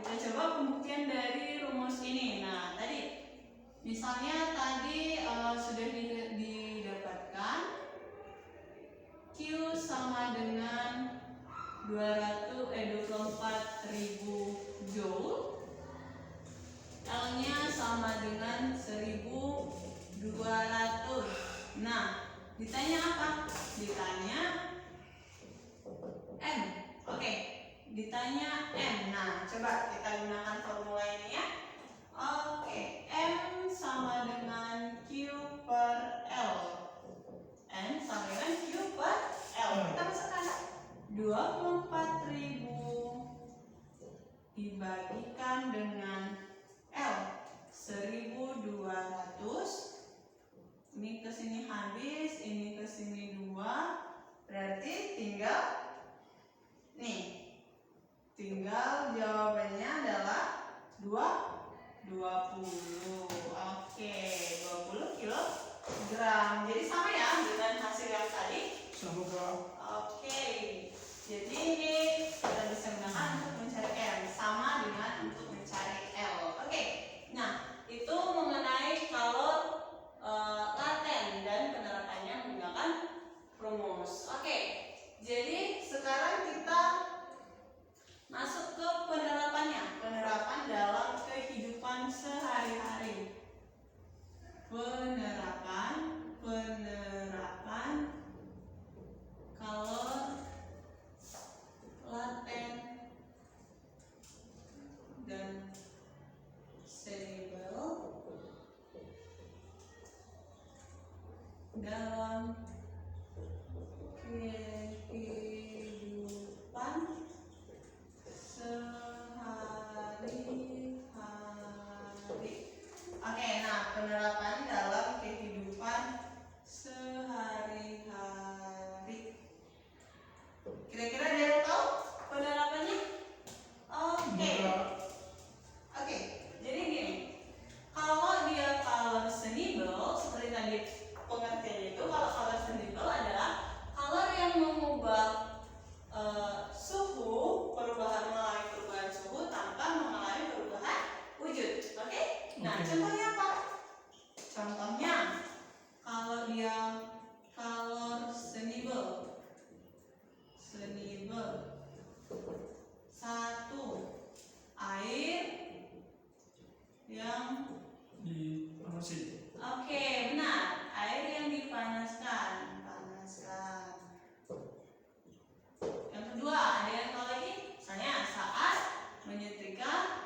kita coba pembuktian dari rumus ini. Nah, misalnya tadi sudah didapatkan Q sama dengan 24.000 Joule, L-nya sama dengan 1.200. Nah, ditanya apa? Ditanya M. Oke, ditanya M. Nah, coba kita gunakan formula ini ya. Oke, M sama dengan Q per L. M sama dengan Q per L. Kita masukkan 24.000 dibagikan dengan L 1.200. Ini ke sini habis, ini ke sini 2. Berarti tinggal jawabannya adalah 20. Oke, 20 kilogram. Jadi sama ya dengan hasil yang tadi? Sama, Kak. Oke. Jadi ini kita bisa gunakan untuk mencari M, sama dengan untuk mencari L. Oke. Nah, itu mengenai kalor laten dan penerapannya menggunakan rumus. Oke. Jadi sekarang kita masuk ke penerapannya. Penerapan dalam kehidupan sehari-hari. Penerapan kalor laten dan soluble dalam kehidupan sehari-hari. Oke, nah penerapan dalam kehidupan sehari-hari. Kira-kira ada yang tahu penerapannya? Oke. Oke, jadi gini. Kalau dia kalor soluble, seperti tadi pengertian itu, kalau kalor soluble adalah kalor yang mengubah suhu, melalui perubahan suhu tanpa mengalami perubahan wujud. Oke? Nah, contohnya apa? Contohnya kalau dia kalor soluble. Satu, air yang dipanaskan. Oke, benar. Air yang dipanaskan. Yang kedua, ada yang tahu lagi? Misalnya saat menyetrika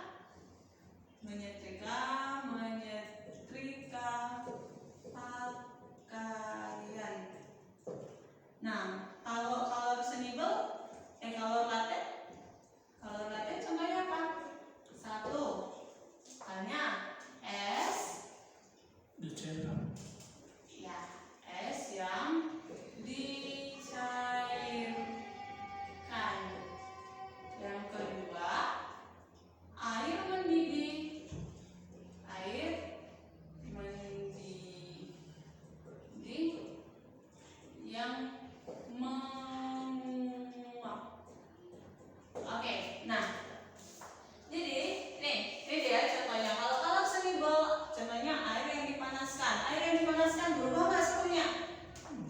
pakaian. Nah, kalau kalor laten contohnya apa? Satu, misalnya es Dicairkan. ya, es yang dicairkan. Yang kedua, air mendidih yang menguap. Oke, nah jadi ini dia contohnya. Kalau kalor soluble, contohnya air yang dipanaskan. Air yang dipanaskan berubah nggak suhunya?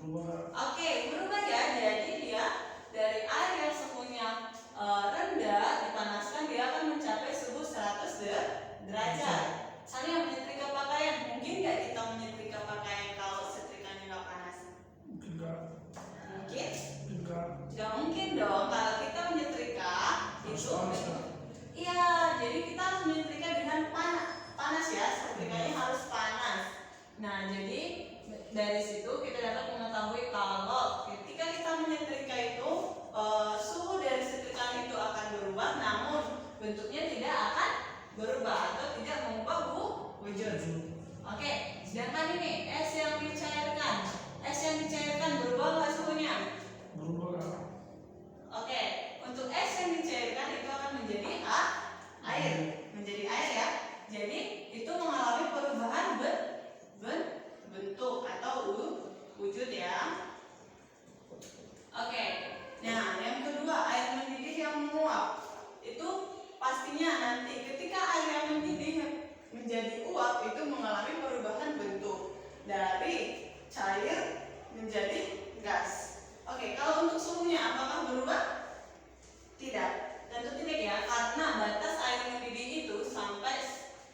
Berubah. Oke, berubah ya. Jadi dia dari air yang suhunya rendah dipanaskan, dia akan mencapai suhu 100 derajat. Misalnya menyetrika pakaian, mungkin nggak kita menyetrika pakaian kalau setrikanya nggak panas? Mungkin enggak. Mungkin? Gak mungkin dong kalau kita menyetrika itu. Iya, jadi kita harus menyetrika dengan panas ya, setrikanya harus panas. Nah, jadi dari situ kita dapat mengetahui kalau ketika kita menyetrika itu suhu dari setrikaan itu akan berubah, namun bentuknya tidak akan berubah atau tidak mengubah wujud. Oke, sedangkan ini es yang dicairkan berubah nggak suhunya? Berubah. Oke, untuk es yang dicairkan itu akan menjadi air, ya. Jadi itu mengalami perubahan bentuk atau wujud ya. Oke, nah yang kedua air mendidih yang menguap itu pastinya nanti ketika air yang mendidih menjadi uap itu mengalami perubahan bentuk dari cair menjadi gas. Oke, kalau untuk suhunya apakah berubah? Tidak, tentu tidak ya, karena batas air mendidih itu sampai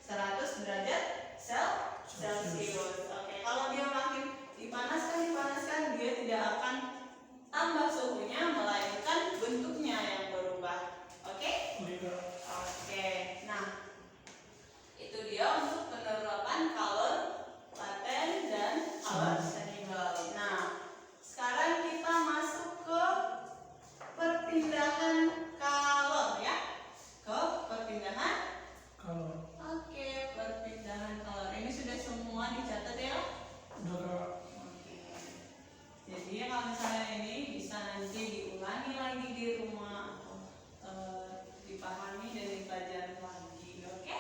100 derajat Celcius. Oke, kalau dia makin dipanaskan, dia tidak akan tambah suhunya, melainkan bentuknya yang berubah. Oke? Tidak. Oke, nah itu dia untuk penerapan kalor laten dan kalor soluble. Nah, sekarang kita masuk ke perpindahan kalor ya. Ke perpindahan. Kalau Oke, perpindahan kalor. Ini sudah semua dicatat ya? udah Kak. Oke. Jadi kalau misalnya ini bisa nanti diulangi lagi di rumah atau dipahami dan dipelajari lagi. Oke?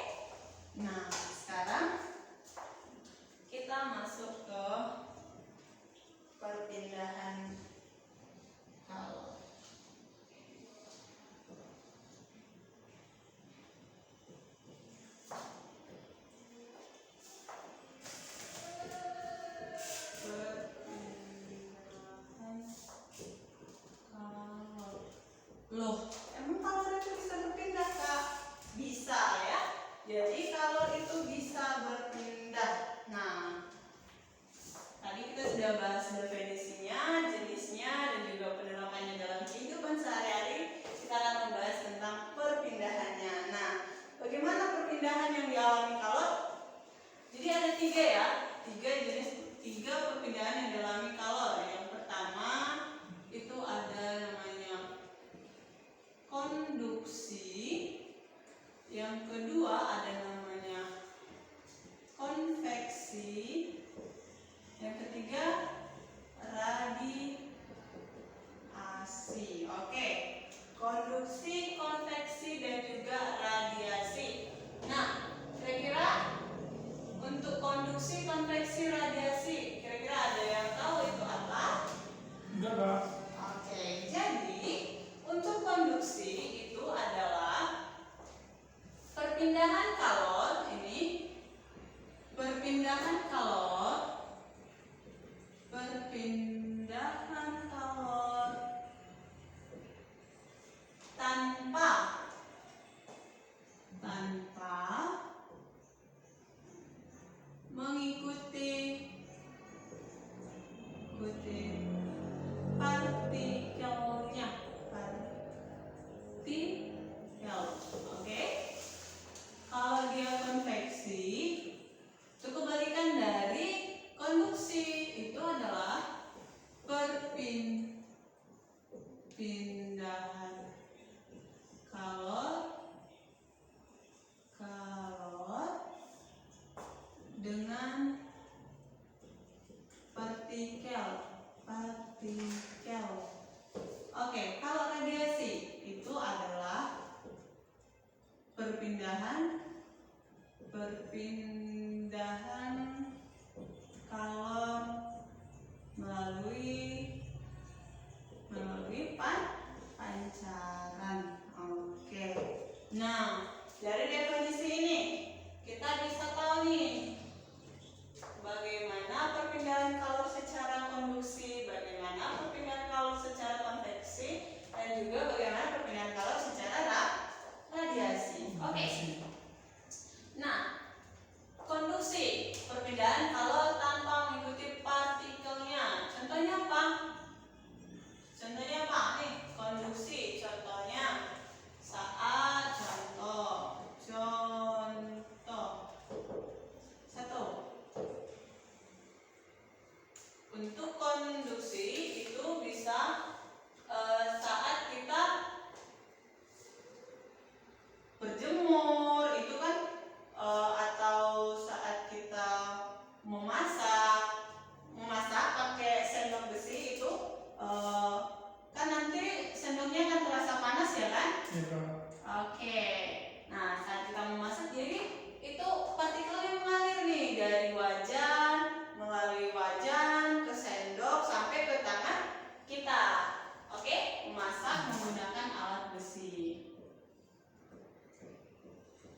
Nah, sekarang kita masuk ke perpindahan kalor. Loh, emang kalor itu bisa berpindah, Kak? Bisa ya. Jadi kalor itu bisa berpindah. Nah, tadi kita sudah bahas definisinya, jenisnya, dan juga penerapannya dalam kehidupan sehari-hari. Kita akan membahas tentang perpindahannya. Nah, bagaimana perpindahan yang dialami kalor? Jadi ada 3 ya, 3 perpindahan yang dialami kalor. Yang pertama itu ada namanya konduksi, yang kedua ada namanya konveksi, yang ketiga radiasi. Oke, konduksi, konveksi, dan juga radiasi. Nah, kira-kira untuk konduksi, konveksi, radiasi, kira-kira ada yang tahu itu apa? Enggak Kak. Oke, jadi untuk konduksi itu adalah perpindahan kalor ini, perpindahan kalor tanpa mengikuti partikelnya, oke. Kalau dia konveksi itu kebalikan dari konduksi, itu adalah perpindahan kalor dengan partikel. Oke, kalau radiasi itu adalah perpindahan kalor melalui pancaran. Oke. Nah, dari definisi ini kita bisa tahu nih bagaimana perpindahan kalor secara konduksi, bagaimana perpindahan kalor secara konveksi, dan juga bagaimana perpindahan kalor secara radiasi. Oke. Nah, konduksi, perpindahan kalor tanpa mengikuti partikelnya. Contohnya apa? Nih, konduksi. Contohnya saat contoh. Satu. Untuk konduksi itu bisa saat kita berjemur,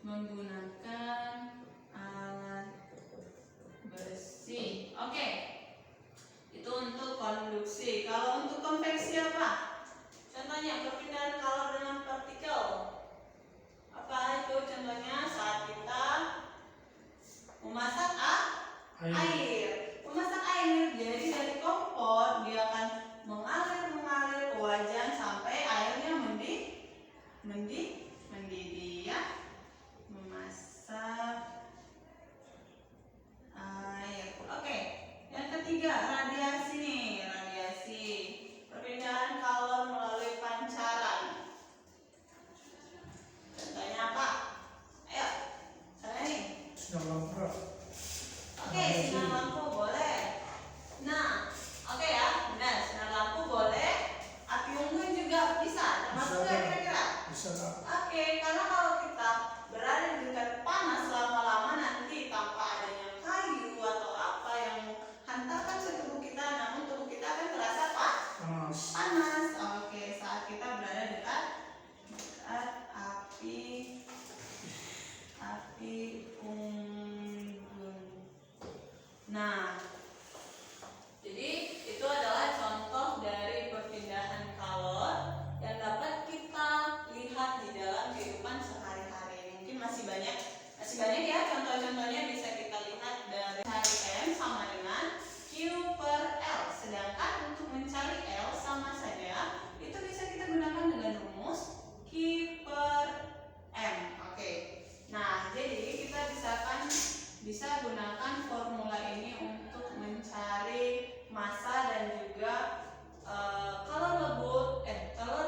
menggunakan alat besi. Oke. Itu untuk konduksi. Kalau untuk konveksi apa? Contohnya perpindahan kalor dengan partikel. Apa itu contohnya? Saat kita memasak air. Memasak air, jadi dari kompor dia akan mengalir ke wajan sampai airnya mendidih ya. Memasak air. Oke. Yang ketiga, radiasi nih, radiasi. Perpindahan kalor melalui pancaran. Contohnya apa? Ayo, sana nih. Sinar lampu. Oke, sinar lampu boleh. Nah, oke ya, benar. Sinar lampu boleh. Api unggun juga bisa. Termasuk nggak kira-kira? Bisa Kak. Oke, karena kalau kita berada di dekat panas lama-lama nanti tanpa adanya kayu atau apa yang hantarkan ke tubuh kita, namun tubuh kita akan terasa Panas. panas. Oke, saat kita berada dekat api unggun. Nah, jadi itu adalah contoh dari perpindahan kalor yang dapat kita lihat di dalam kehidupan sehari-hari. Mungkin masih banyak ya contoh-contohnya bisa kita lihat dari cari M sama dengan Q per L. Sedangkan untuk mencari L sama saja itu bisa kita gunakan dengan rumus Q per M. Oke. Nah, jadi kita bisa gunakan formula ini untuk mencari massa dan juga kalor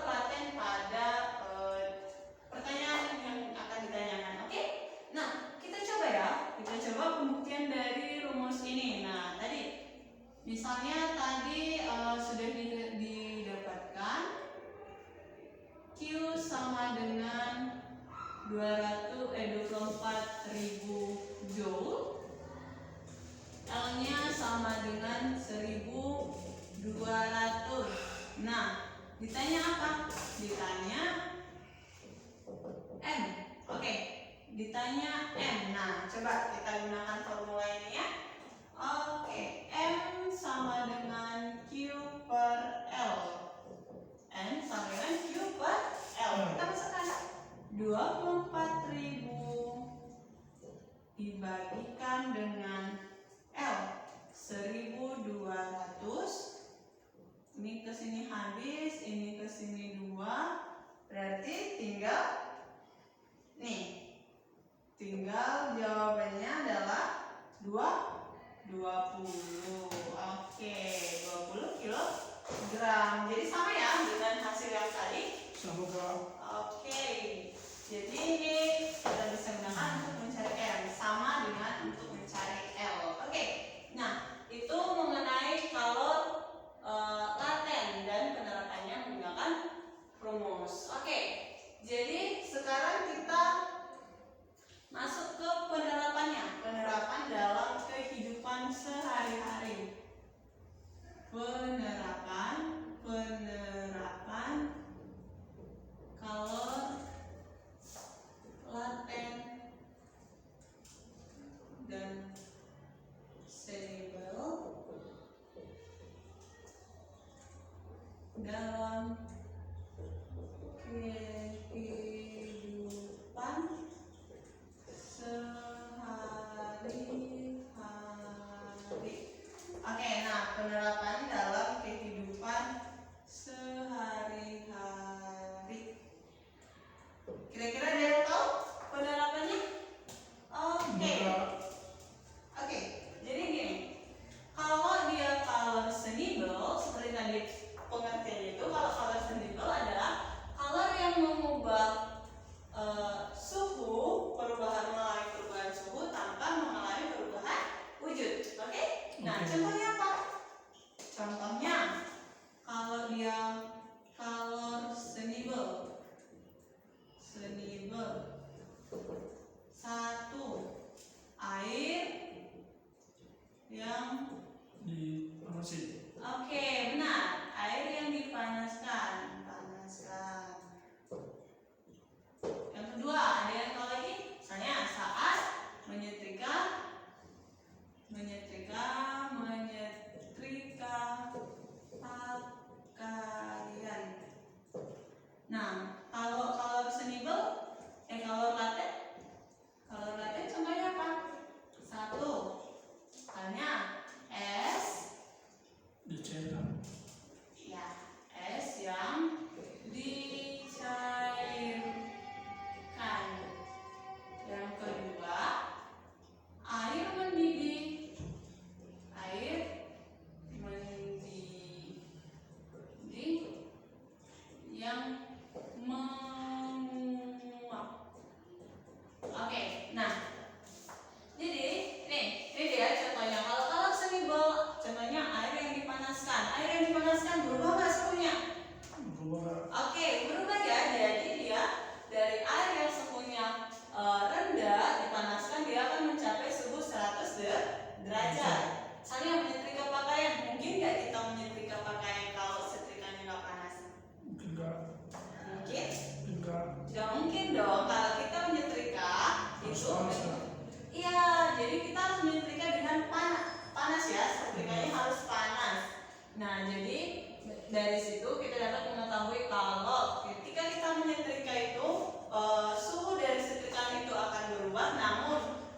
laten pada pertanyaan yang akan ditanyakan. Oke? Nah, kita coba ya. Kita coba pembuktian dari rumus ini. Nah, tadi misalnya sudah didapatkan Q sama dengan 24.000 joule, L-nya sama dengan 1.200. Nah, ditanya apa? Ditanya M. Oke, ditanya M. Nah, coba kita gunakan formula ini ya. Oke, M sama dengan Q per L. M sama dengan Q per L. Kita masukkan 24.000 dibagikan dengan L 1.200. Ini ke sini habis, ini ke sini 2. Berarti tinggal jawabannya adalah 20. Oke, 20 kilogram. Jadi sama ya dengan hasil yang tadi. Sama Kak. Oke, jadi ini kita bisa gunakan untuk mencari M sama dengan untuk mencari L. Oke, nah itu mengenai kalor laten dan penerapannya menggunakan rumus. Oke, jadi sekarang kita masuk ke penerapan dalam kehidupan sehari-hari. Penerapan kalor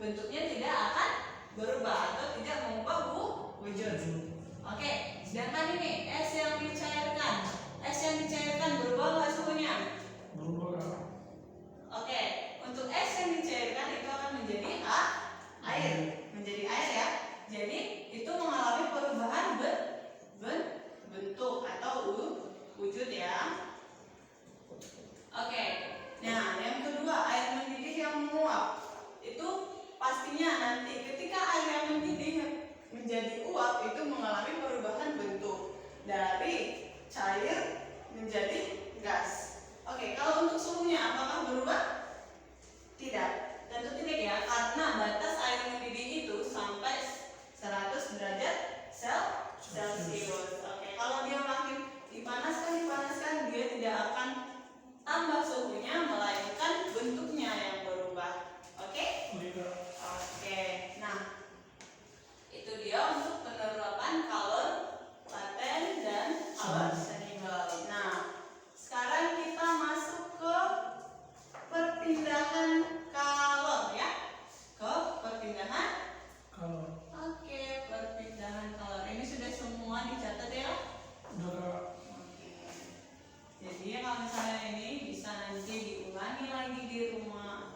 bentuknya tidak akan berubah atau tidak mengubah wujud. Oke, sedangkan ini es yang dicairkan berubah nggak suhunya? Berubah Kak. Oke, untuk es yang dicairkan itu akan menjadi air, ya. Jadi itu mengalami perubahan bentuk atau wujud ya. Oke, nah yang kedua air mendidih yang menguap itu pastinya nanti ketika air yang mendidih menjadi uap itu mengalami perubahan bentuk dari cair menjadi gas. Oke, kalau untuk suhunya apakah berubah? Tidak, tentu tidak ya, karena batas air mendidih itu sampai 100 derajat Celcius. Oke, kalau dia makin dipanaskan dia tidak akan tambah suhunya melainkan bentuknya yang berubah. Oke? Oke. Nah, itu dia untuk penerapan kalor laten dan kalor senimbal. Nah, sekarang kita masuk ke perpindahan kalor ya. Ke perpindahan Kalau Oke, perpindahan kalor. Ini sudah semua dicatat ya? udah Kak. Oke. Jadi kalau misalnya ini bisa nanti diulangi lagi di rumah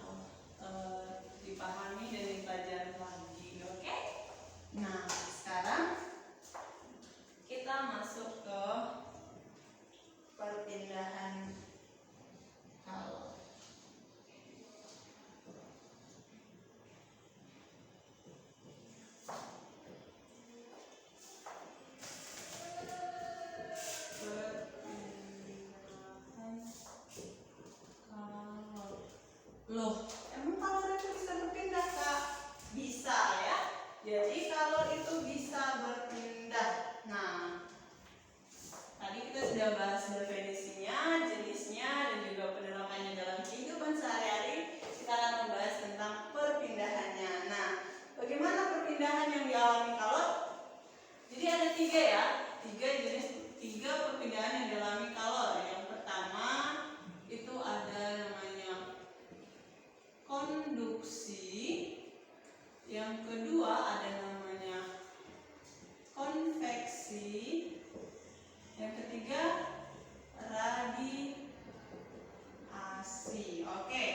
atau dipahami dan dipelajari lagi, oke? Nah, sekarang kita masuk ke perpindahan kalor. Loh, emang kalor itu bisa berpindah, Kak? Bisa ya. Jadi kalor itu bisa berpindah. Nah, tadi kita sudah bahas definisinya, jenisnya, dan juga penerapannya dalam kehidupan sehari-hari. Kita akan membahas tentang perpindahannya. Nah, bagaimana perpindahan yang dialami kalor? Jadi ada 3 ya, 3 perpindahan yang dialami kalor. Yang pertama itu ada namanya konduksi, yang kedua ada namanya konveksi, yang ketiga radiasi. Oke,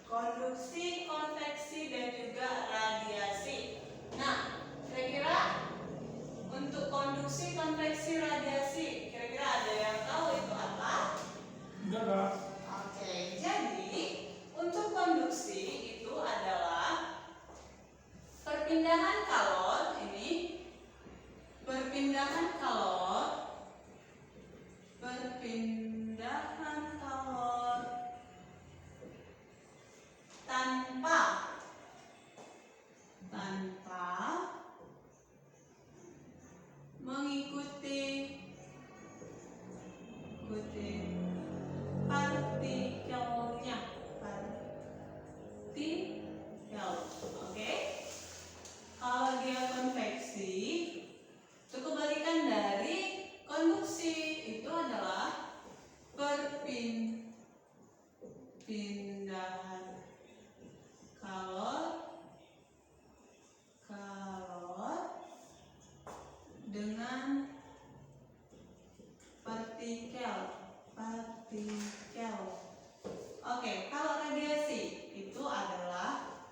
konduksi, konveksi, dan juga radiasi. Nah, kira-kira untuk konduksi, konveksi, radiasi, kira-kira ada yang tahu itu apa? Enggak Kak. Oke, jadi untuk konduksi itu adalah perpindahan kalor tanpa mengikuti partikelnya. Oke. Kalau dia konveksi, itu kebalikan dari konduksi, itu adalah perpindahan kalor dengan partikel. Oke, kalau radiasi itu adalah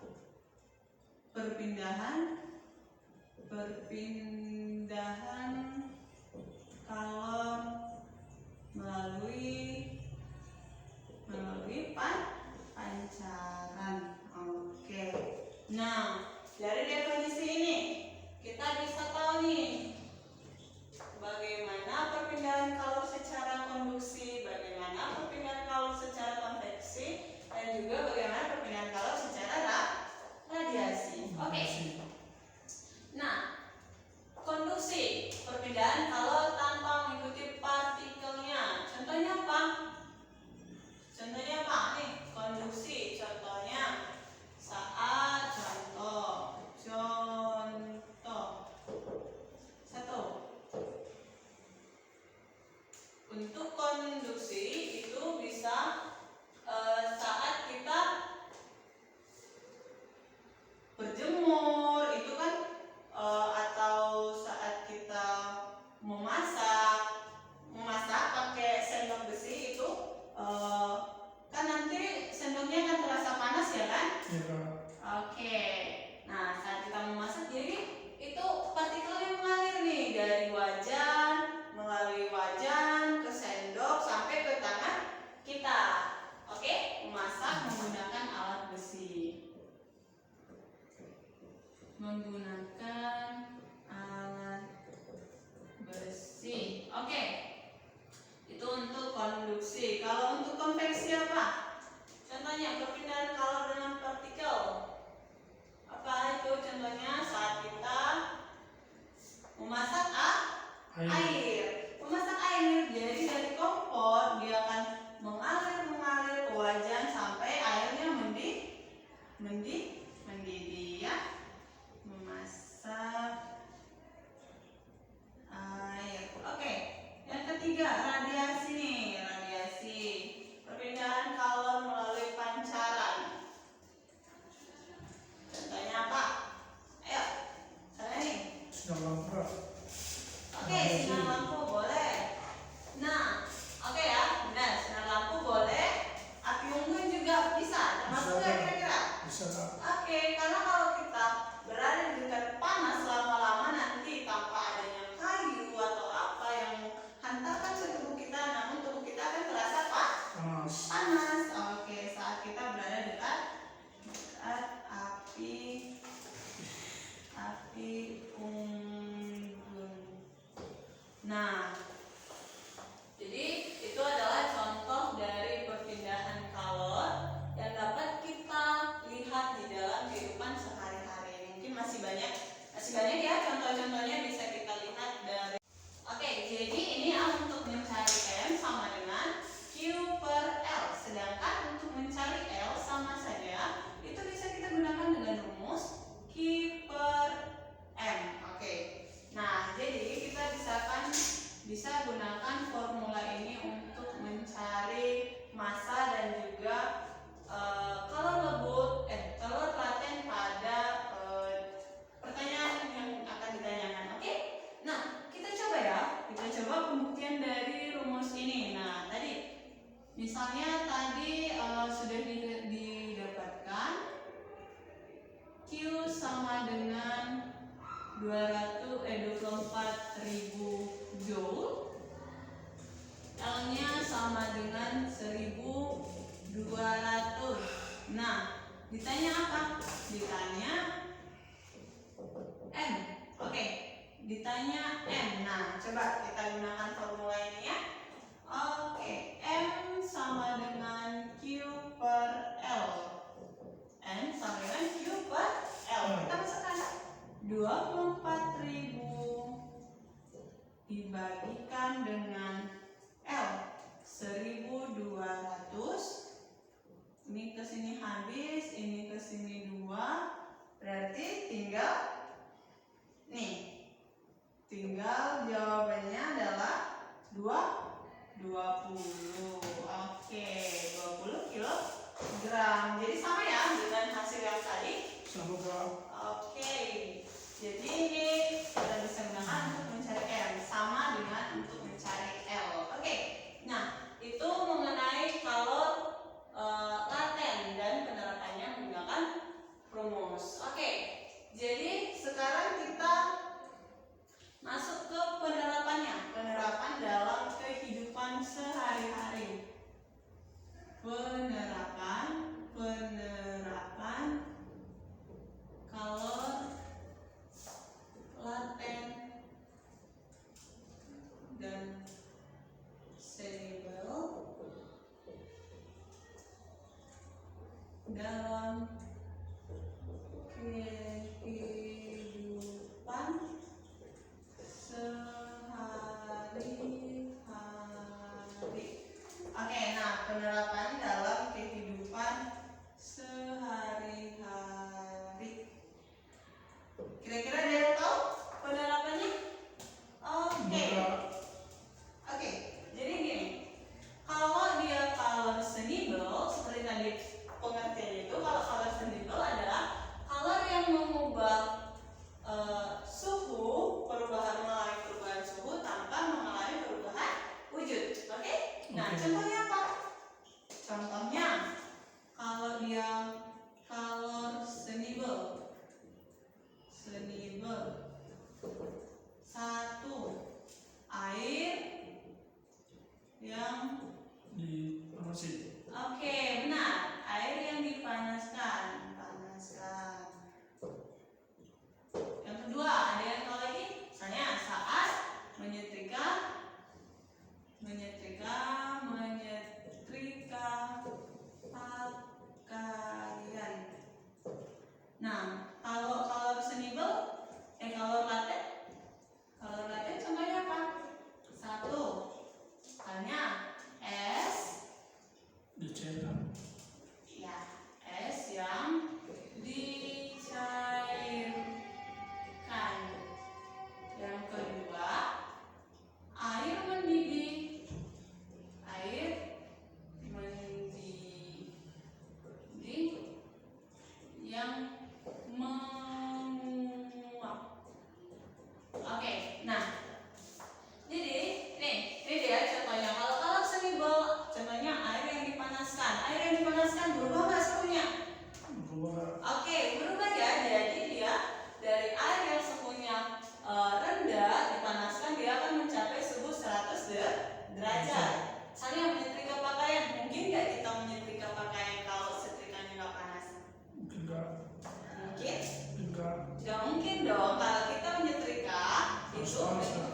perpindahan kalor melalui pancaran. Oke. Nah, dari definisi ini kita bisa tahu nih bagaimana perpindahan kalor secara konduksi, bagaimana perpindahan kalor secara konveksi, dan juga bagaimana perpindahan kalor secara radiasi. Oke. Nah, konduksi, perpindahan kalor tanpa mengikuti partikelnya. Contohnya apa? Nih, Oke. Nah, saat kita memasak jadi itu partikel yang mengalir nih dari wajan, melalui wajan ke sendok sampai ke tangan kita. Oke, memasak menggunakan alat besi. Menggunakan alat besi. Oke. Itu untuk konduksi. Kalau untuk konveksi apa? Contohnya perpindahan kalor dengan partikel. Apa itu contohnya saat kita memasak air. Memasak air. Jadi dari kompor dia akan mengalir ke wajan sampai airnya mendidih ya. Memasak air. Oke. Yang ketiga, radiasi nih, radiasi. Perpindahan kalor melalui pancaran. Contohnya apa? Ayo, sana nih. Sinar lampu. Oke, sinar lampu boleh. Nah, oke ya, benar. Sinar lampu boleh. Api unggun juga bisa. Termasuk nggak kira-kira? Bisa Kak. Oke, karena kalau kita berada di dekat panas lama-lama nanti tanpa adanya kayu atau apa yang hantarkan ke tubuh kita, namun tubuh kita akan terasa panas. Oke, saat kita berada dekat api unggun. Nah, jadi itu adalah contoh dari perpindahan kalor yang dapat kita lihat di dalam kehidupan sehari-hari. Mungkin masih banyak ya contoh-contohnya bisa kita lihat dari. Oke, jadi ini untuk mencari M sama dengan Q per L. Sedangkan untuk mencari L sama saja, itu bisa kita gunakan dengan rumus Q per M. Oke. Nah, jadi kita bisa gunakan formula ini untuk mencari massa dan juga kalor laten pada pertanyaan yang akan ditanyakan. Oke? Nah, kita coba pembuktian dari rumus ini. Nah, misalnya tadi sudah didapatkan Q sama dengan 24.000 Joule, L-nya sama dengan 1.200. Nah, ditanya apa? Ditanya M. Oke, ditanya M. Nah, coba kita gunakan formula ini ya. Oke, M sama dengan Q per L. M sama dengan Q per L. Kita masukkan 24.000 dibagikan dengan L 1.200. Ini ke sini habis, ini ke sini 2. Berarti tinggal jawabannya adalah 20. Oke, 20 kilogram. Jadi sama ya dengan hasil yang tadi. Sama Kak. Oke, jadi ini kita bisa gunakan untuk mencari M sama dengan untuk mencari L. Oke, nah itu mengenai kalor laten dan penerapannya menggunakan rumus. Oke, jadi sekarang kita masuk ke penerapan dalam kehidupan sehari-hari. Penerapan kalor laten dan stable dalam kehidupan sehari-hari. Oke, nah penerapan dalam kehidupan sehari-hari. Kira-kira ada yang tahu penerapannya? Oke, jadi gini. Kalau dia kalor soluble seperti tadi pengertiannya itu, kalau kalor Enggak. Mungkin? Enggak. Nggak mungkin dong kalau kita menyetrika Harus itu. panas ya.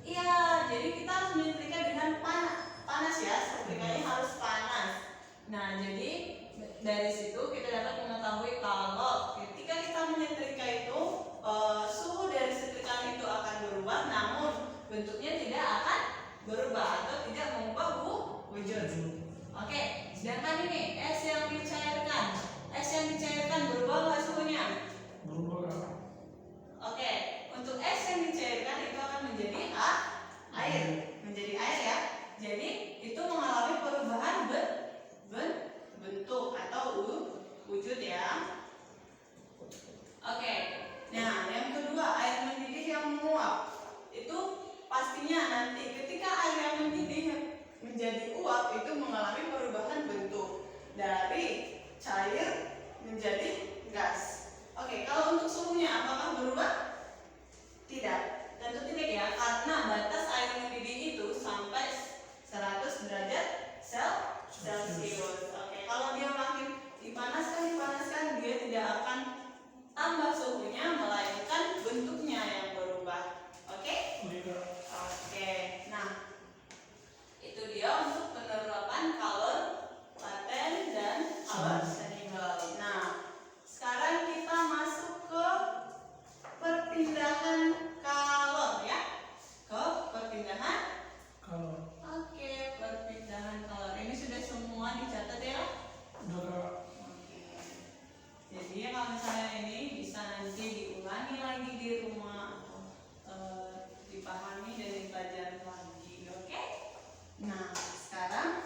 Iya, jadi kita harus menyetrika dengan panas ya, setrikanya harus panas. Nah, jadi dari situ kita dapat mengetahui kalau ketika kita menyetrika itu suhu dari setrikaan itu akan berubah, namun bentuknya tidak akan berubah atau tidak mengubah wujud. Oke, sedangkan ini es yang dicairkan berubah nggak suhunya? Berubah Kak. Oke, untuk es yang dicairkan itu akan menjadi menjadi air ya. Jadi itu mengalami perubahan bentuk atau wujud ya. Oke, nah yang kedua air mendidih yang menguap itu pastinya nanti ketika air yang mendidih menjadi uap itu mengalami perubahan bentuk dari cair menjadi gas. Oke, kalau untuk suhunya apakah berubah? Tidak, tentu tidak ya, karena batas air mendidih itu sampai 100 derajat Celcius. Oke, kalau dia makin dipanaskan, dia tidak akan tambah suhunya, melainkan bentuknya yang berubah. Oke? Oke Kak. Oke, nah itu dia untuk penerapan kalor laten dan kalor senimbal. Nah, sekarang kita masuk ke perpindahan kalor ya, ke perpindahan. Kalau Oke, perpindahan kalor ini sudah semua dicatat ya. udah Kak. Oke. Jadi kalau misalnya ini bisa nanti diulangi lagi di rumah atau dipahami dan dipelajari lagi. Oke. Nah, sekarang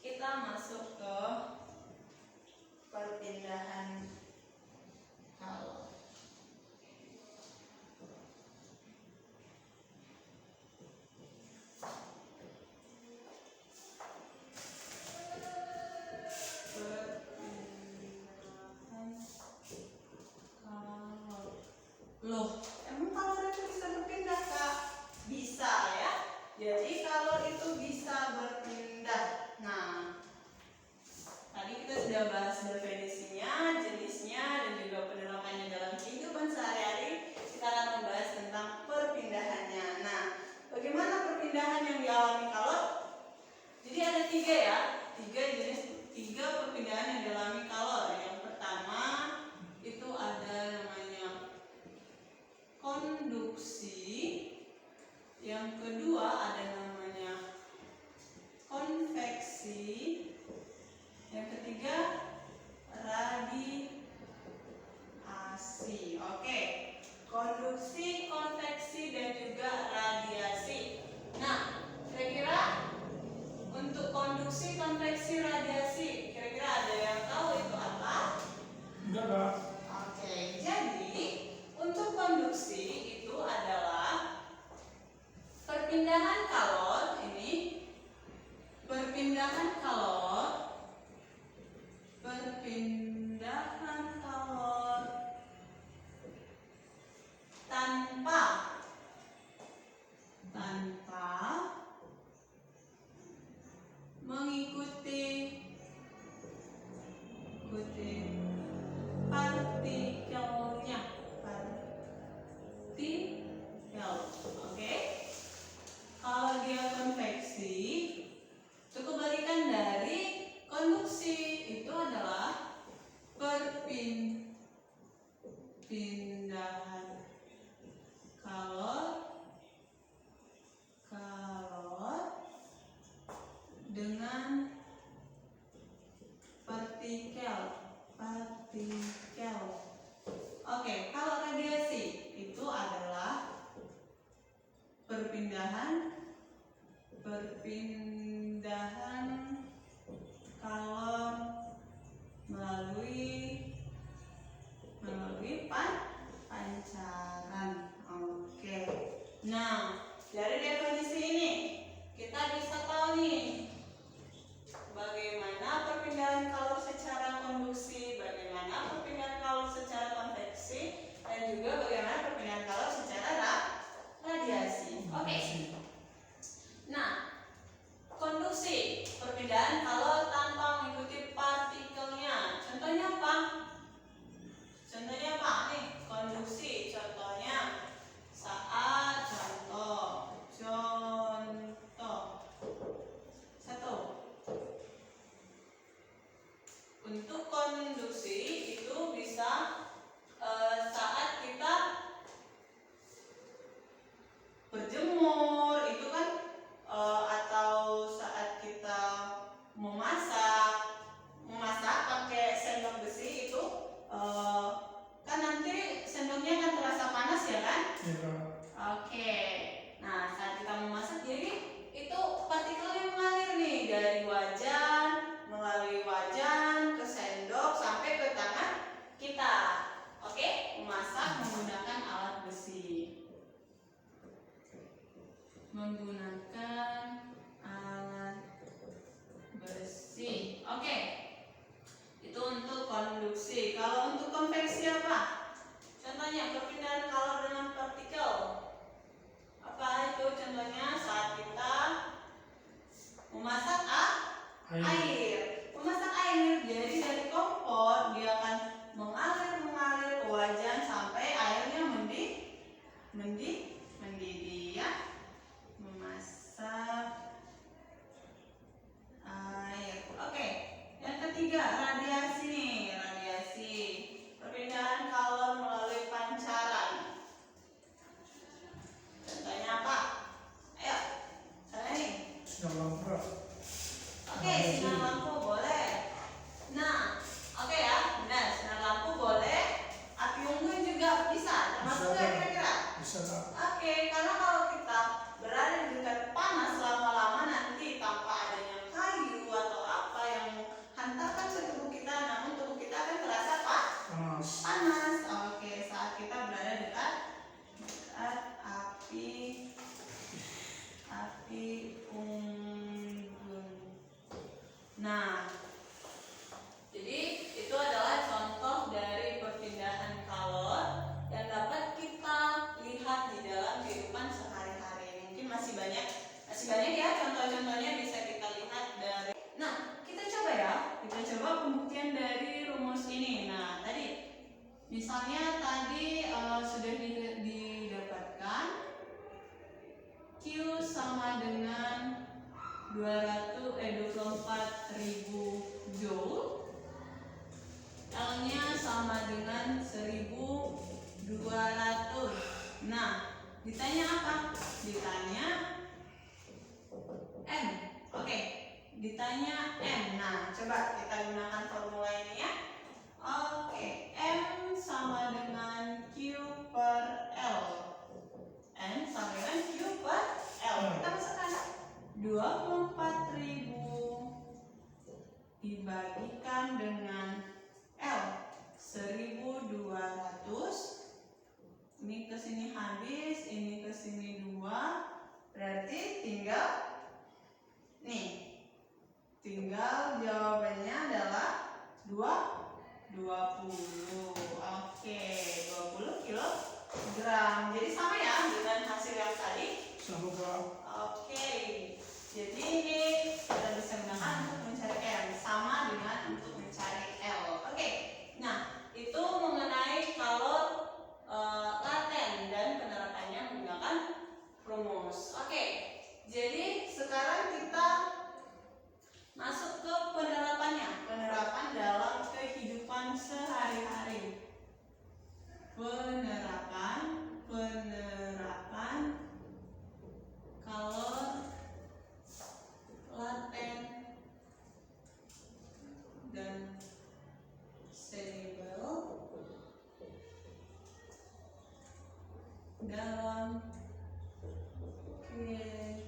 kita masuk ke perpindahan kalor. Loh, emang kalor itu bisa berpindah Kak? Bisa ya. Jadi kalor itu bisa berpindah. Nah, tadi kita sudah bahas definisinya, jenisnya, dan juga penerapannya dalam kehidupan sehari-hari. Kita akan membahas tentang perpindahannya. Nah, bagaimana perpindahan yang dialami kalor? Jadi ada tiga ya, tiga perpindahan yang dialami kalor. Yang pertama itu ada namanya konduksi, yang kedua ada namanya konveksi, yang ketiga radiasi. Oke, konduksi, konveksi, dan juga radiasi. Nah, kira-kira untuk konduksi, konveksi, radiasi, kira-kira ada yang tahu itu apa? Enggak Kak. Oke, jadi untuk konduksi itu adalah perpindahan kalor tanpa mengikuti partikelnya, oke. Kalau dia konveksi, itu kebalikan dari konduksi, itu adalah perpindahan kalor dengan partikel. Oke, kalau radiasi itu adalah perpindahan kalor melalui apa? Contohnya perpindahan color dengan partikel. Apa itu contohnya? Saat kita memasak air. Memasak air, jadi dari kompor dia akan mengalir ke wajan sampai airnya mendidih ya. Memasak air. Oke. Yang ketiga, radiasi nih, radiasi. Perpindahan kalor melalui pancaran. Contohnya apa? Ayo, sana nih. Sinar lampu. Oke, sinar lampu boleh. Nah, oke ya, benar. Sinar lampu boleh. Api unggun juga bisa. Termasuk nggak kira-kira? Bisa Kak. Oke, karena kalau kita berada di dekat panas lama-lama nanti tanpa adanya kayu atau apa yang hantarkan ke tubuh kita, namun tubuh kita akan terasa Panas. panas. Oke, saat kita berada dekat api unggun. Nah, jadi itu adalah contoh dari perpindahan kalor yang dapat kita lihat di dalam kehidupan sehari-hari. Mungkin masih banyak ya contoh-contohnya bisa kita lihat dari. Nah, kita coba pembuktian dari rumus ini. Nah, tadi misalnya sudah didapatkan Q sama dengan 24.000 joule, L-nya sama dengan 1.200. Nah, ditanya apa? Ditanya M. Oke, ditanya M. Nah, coba kita gunakan formula ini ya. Oke, M sama dengan Q per L. M sama dengan Q per L. Kita masukkan 24.000 dibagikan dengan L 1.200. Ini ke sini habis, ini ke sini 2. Berarti tinggal jawabannya adalah 20. Oke, 20 kilogram. Jadi sama ya dengan hasil yang tadi. Sama Kak. Oke, jadi ini kita bisa gunakan untuk mencari M, sama dengan untuk mencari L. Oke, nah itu mengenai kalor laten dan penerapannya menggunakan rumus. Oke, jadi sekarang kita masuk ke penerapan dalam kehidupan sehari-hari. Penerapan kalor laten dan soluble dalam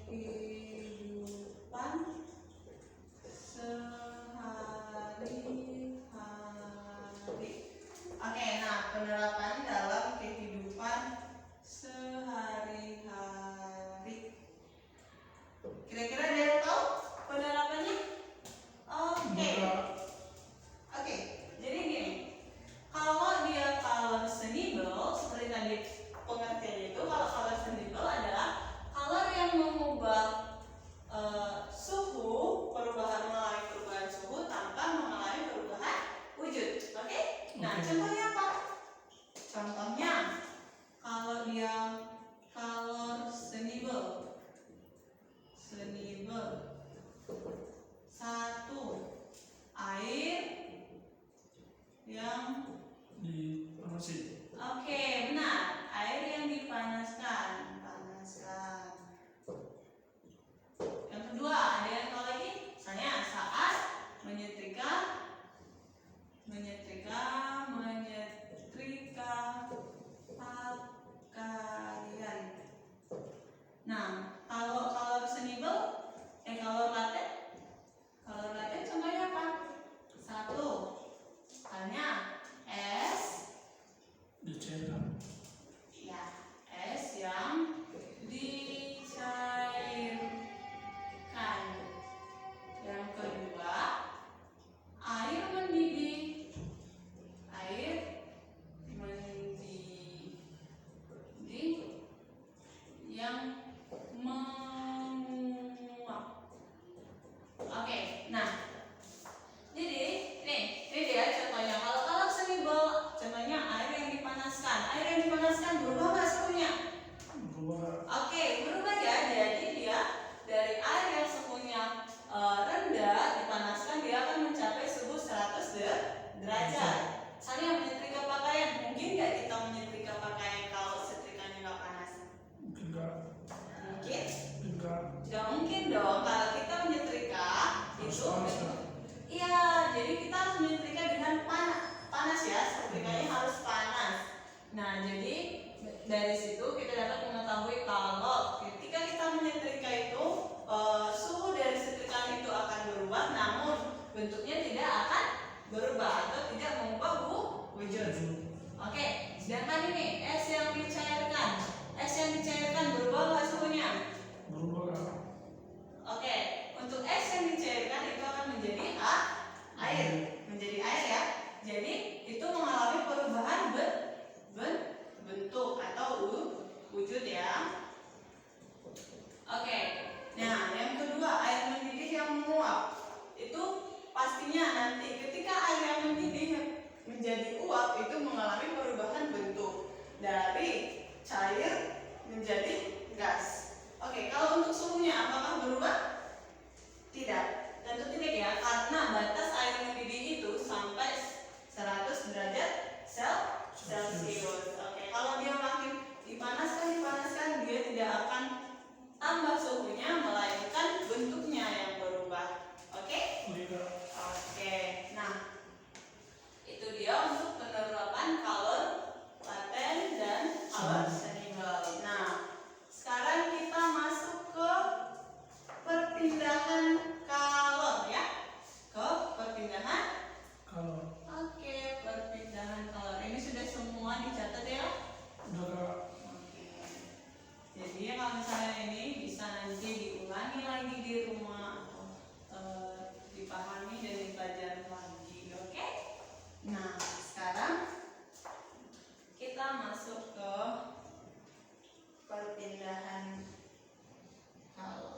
kehidupan sehari-hari. Oke, nah penerapan dalam kehidupan sehari-hari. Kira-kira ada yang tahu penerapannya? Oke. Oke, jadi gini. Kalau dia kalor soluble, seperti tadi pengertiannya itu, kalau kalor soluble adalah kalor yang mengubah mengalami perubahan suhu tanpa mengalami perubahan wujud. Oke? Nah, contohnya apa? Contohnya kalau dia kalor soluble. Satu, air yang dipanasi. Oke, benar. Air yang dipanaskan. Yang kedua, ada yang tahu lagi? Misalnya saat menyetrika pakaian. Nah, kalau kalor soluble, kalor laten contohnya apa? Satu, halnya es. Dicetak. Ya, es yang derajat. Misalnya menyetrika pakaian, mungkin nggak kita menyetrika pakaian kalau setrikanya nggak panas? Mungkin enggak. Mungkin? Mungkin enggak. Tidak mungkin dong. Kalau kita menyetrika Harus itu, panas ya. iya, jadi kita harus menyetrika dengan panas ya. Setrikanya harus panas. Nah, jadi dari situ kita dapat mengetahui kalau ketika kita menyetrika itu suhu dari setrikaan itu akan berubah, namun bentuknya tidak akan berubah atau tidak mengubah wujud. Oke, sedangkan ini es yang dicairkan berubah nggak suhunya? Berubah enggak? Oke, untuk es yang dicairkan itu akan menjadi air, ya. Jadi itu mengalami perubahan bentuk atau wujud ya. Oke, nah yang kedua air mendidih yang menguap itu pastinya nanti ketika air yang mendidih menjadi uap itu mengalami perubahan bentuk dari cair menjadi gas. Oke, kalau untuk suhunya apakah berubah? Tidak, tentu tidak ya, karena batas air mendidih itu sampai 100 derajat Celcius. Oke, kalau dia makin dipanaskan dia tidak akan tambah suhunya, melainkan bentuknya yang berubah. Oke? Tidak. Oke, nah itu dia untuk penerapan kalor laten dan kalor senible. Nah, sekarang kita masuk ke perpindahan kalor ya. Ke perpindahan. Kalau Oke, perpindahan kalor. Ini sudah semua dicatat ya. udah enggak. Oke. Jadi kalau misalnya ini bisa nanti diulangi lagi di rumah atau dipahami dan dipelajari lagi, oke? Nah, sekarang kita masuk ke perpindahan kalor.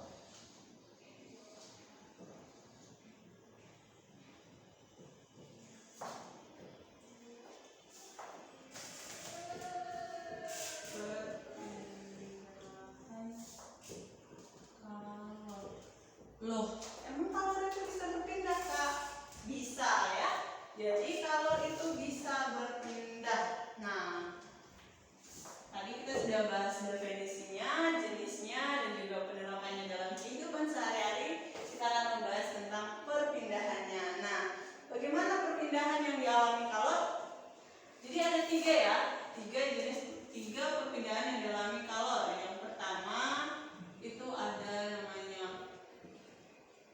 Loh, emang kalor itu bisa berpindah, Kak? Bisa ya. Jadi kalor itu bisa berpindah. Nah, tadi kita sudah bahas definisinya, jenisnya, dan juga penerapannya dalam kehidupan sehari-hari. Kita akan membahas tentang perpindahannya. Nah, bagaimana perpindahan yang dialami kalor? Jadi ada 3 ya, 3 perpindahan yang dialami kalor. Yang pertama itu ada namanya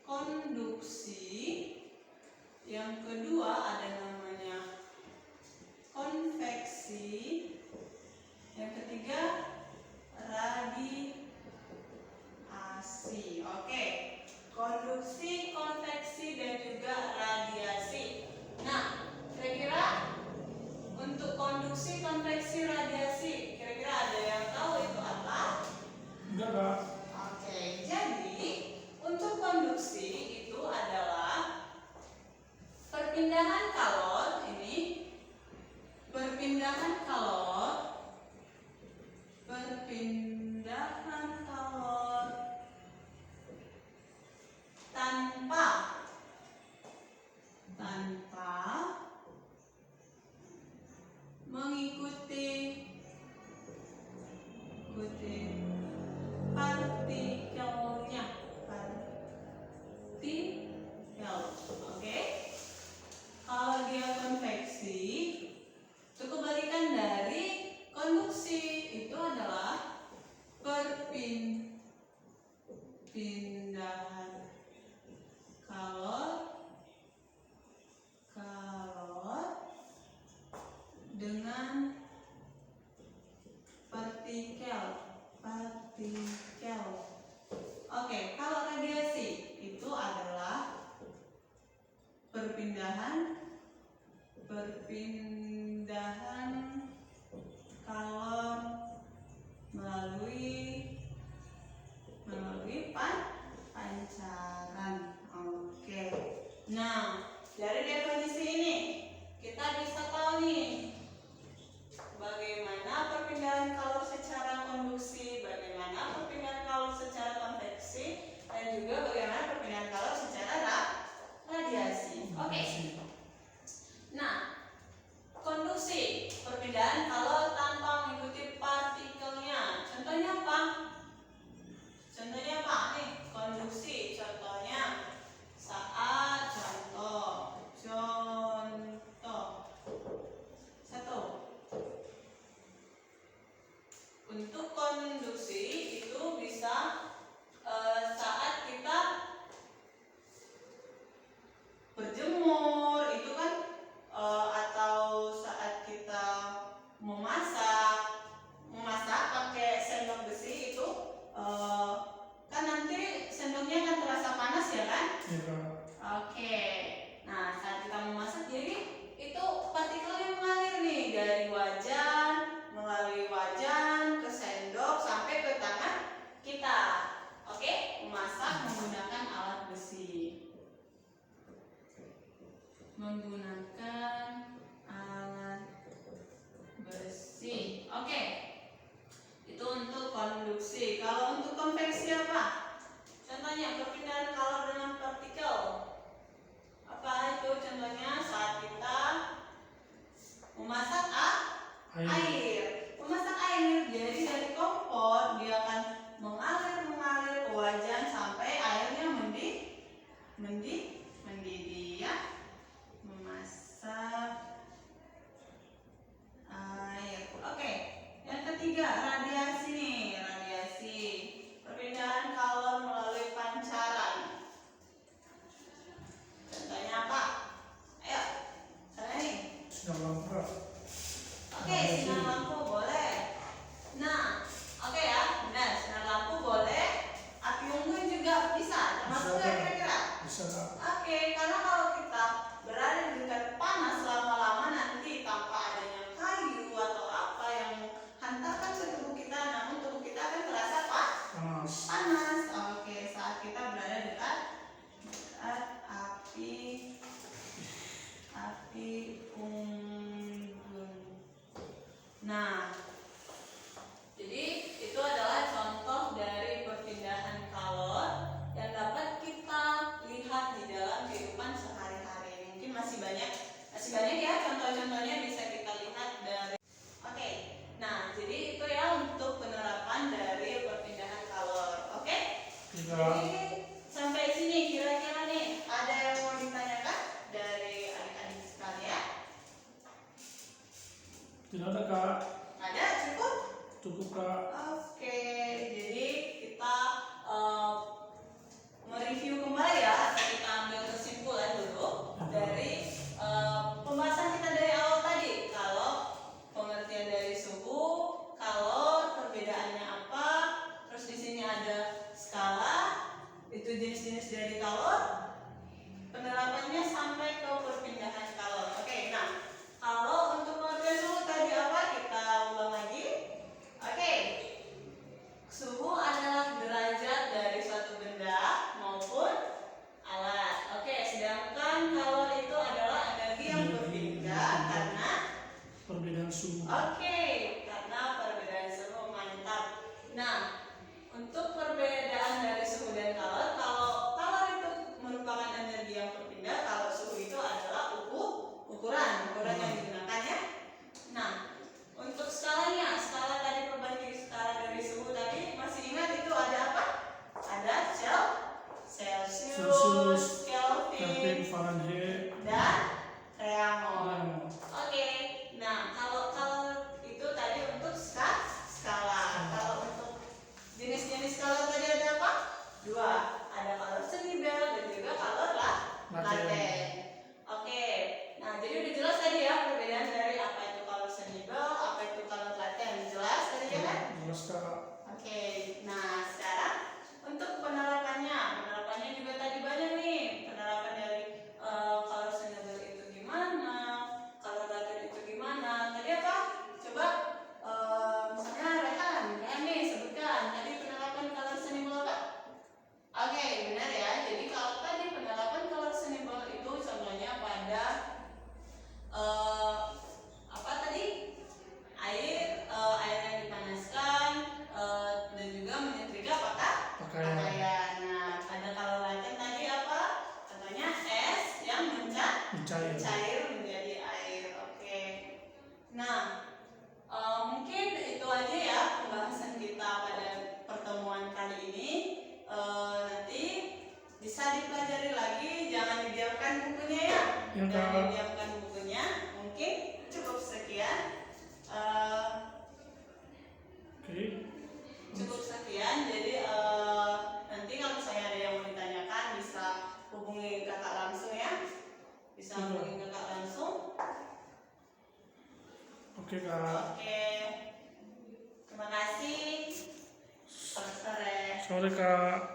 konduksi, yang kedua ada namanya konveksi, yang ketiga radiasi. Oke, konduksi, konveksi, dan juga radiasi. Nah, kira-kira untuk konduksi, konveksi, radiasi, kira-kira ada yang tahu itu apa? Enggak. Oke, jadi untuk konduksi itu adalah perpindahan kalor ini, perpindahan kalor tanpa mengikuti partikelnya, oke. Kalau dia konveksi itu kebalikan dari konduksi, itu adalah perpindahan kalor dengan partikel. Oke, kalau radiasi itu adalah perpindahan kalor melalui pancaran. Oke. Nah, dari definisi ini kita bisa tahu nih bagaimana perpindahan kalor secara konduksi, bagaimana perpindahan kalor secara konveksi, dan juga bagaimana perpindahan kalor secara radiasi. Oke. Nah, lampu kak. Oke, sinar lampu boleh. Nah, oke ya, benar. Sinar lampu boleh. Api unggun juga bisa. Termasuk nggak kira-kira? Bisa kak. Oke, karena kalau kita berada di dekat panas lama-lama nanti tanpa adanya kayu atau apa yang hantarkan ke tubuh kita, namun tubuh kita akan terasa Panas. panas. Oke, saat kita berada dekat api unggun. Nah, jadi itu adalah contoh dari perpindahan kalor yang dapat kita lihat di dalam kehidupan sehari-hari. Mungkin masih banyak ya contoh-contohnya bisa kita lihat dari. Oke, nah jadi itu ya untuk penerapan dari perpindahan kalor. Oke? Tidak. Jadi sampai sini kira-kira nih ada yang mau ditanyakan dari adik-adik sekalian? Tidak ada kak. Ada, cukup? Cukup kak. Oke, jadi kita mereview kembali ya, atau kita ambil kesimpulan dulu dari pembahasan kita dari awal tadi. Kalau pengertian dari suhu, kalor, perbedaannya apa, terus di sini ada skala, itu jenis-jenis dari kalor, penerapannya sampai ke perpindahan kalor. Oke, nah kalau untuk pengertian suhu tadi apa? Kita ulang lagi. Oke, suhu adalah derajat dari suatu benda maupun alat. Oke, sedangkan kalor itu adalah energi yang berpindah karena Perbedaan suhu. oke, karena perbedaan suhu. Mantap. Nah, untuk perbedaan dari suhu dan kalor, kalau kalor itu merupakan energi yang berpindah, kalau suhu itu adalah ukuran yang digunakan ya. Nah, untuk skalanya, skala tadi perbanding skala dari suhu tadi, masih ingat itu ada apa? Ada Celsius, Kelvin, Kelvin, Fahrenheit, dan Reaumur. Reaumur. Oke, nah kalau itu tadi untuk skala. Kalau untuk jenis-jenis skala tadi ada apa? Dua, ada kalor senibel dan juga kalor laten. Oke, nah jadi udah jelas tadi ya perbedaan dari apa itu kalor senibel, apa itu kalor laten. Jelas tadi ya kan? Jelas kak. Oke, nah sekarang untuk penerapannya juga tadi banyak nih. Penerapan dari kalor senibel itu gimana, kalor laten itu gimana. Tadi apa? Coba misalnya Rehan nih sebutkan tadi penerapan kalor senibel apa? Oke, benar ya. Jadi kalau tadi penerapan kalor senibel itu contohnya pada apa tadi? Air yang dipanaskan dan juga menyetrika pakaian. Nah, pada kalor laten tadi apa? Contohnya es yang mencair menjadi air. Oke. Nah, mungkin itu aja ya pembahasan kita pada pertemuan kali ini. Nanti bisa dipelajari lagi, jangan didiamkan bukunya ya. Ya, Jangan Kak. didiamkan bukunya. Mungkin cukup sekian. Oke. Cukup sekian. Jadi nanti kalau misalnya ada yang mau ditanyakan bisa hubungi kakak langsung ya. Bisa hubungi kakak langsung. Oke kak. Oke. Terima kasih. Selamat sore. Sore kak.